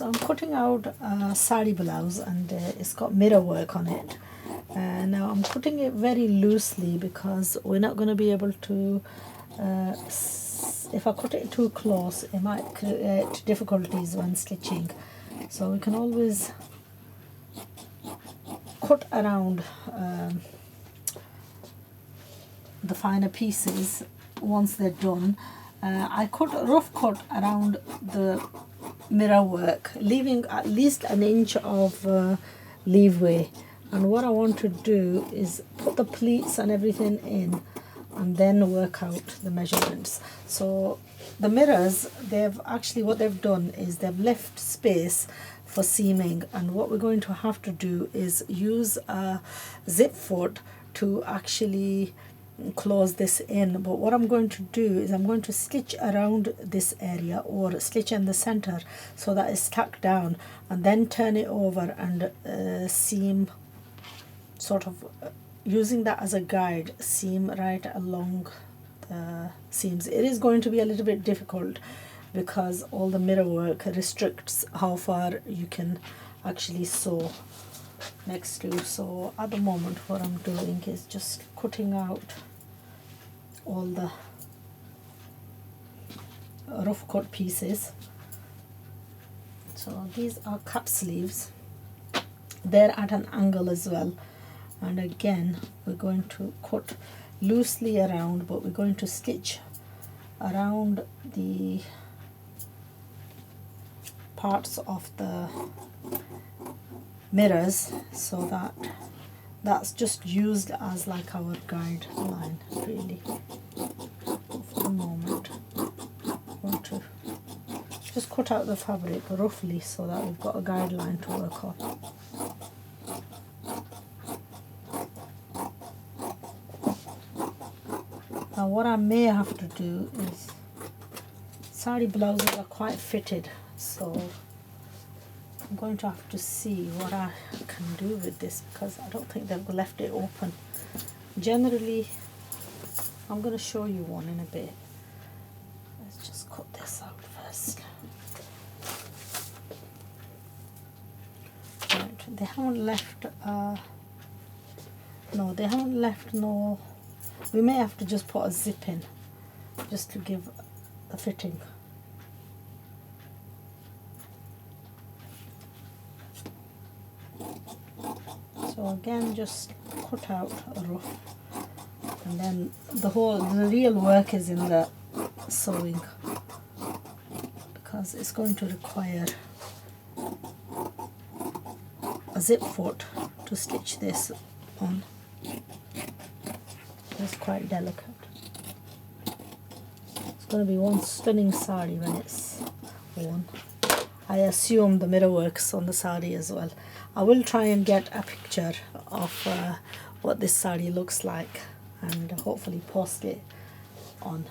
I'm cutting out a sari blouse, and it's got mirror work on it. Now I'm cutting it very loosely because we're not going to be able to, if I cut it too close, it might create difficulties when stitching. So we can always cut around the finer pieces once they're done. I rough cut around the mirror work, leaving at least an inch of leeway. And what I want to do is put the pleats and everything in and then work out the measurements. So the mirrors, what they've done is they've left space for seaming, and what we're going to have to do is use a zip foot to actually close this in. But what I'm going to do is I'm going to stitch around this area, or stitch in the center so that it's tucked down, and then turn it over and seam, sort of using that as a guide, seam right along the seams. It is going to be a little bit difficult because all the mirror work restricts how far you can actually sew next to. So at the moment what I'm doing is just cutting out all the rough cut pieces. So these are cap sleeves, they're at an angle as well, and again we're going to cut loosely around, but we're going to stitch around the parts of the mirrors, so that that's just used as like our guideline really. For the moment I want to just cut out the fabric roughly so that we've got a guideline to work on. Now what I may have to do is, sari blouses are quite fitted, so I'm going to have to see what I can do with this, because I don't think they've left it open. Generally, I'm going to show you one in a bit. Let's just cut this out first. Right, they haven't left, no, they haven't left no, we may have to just put a zip in, just to give a fitting. So again, just cut out a rough, and then the real work is in the sewing, because it's going to require a zip foot to stitch this on. It's quite delicate. It's going to be one stunning sari when it's worn. I assume the mirror works on the sari as well. I will try and get a picture of what this sari looks like and hopefully post it on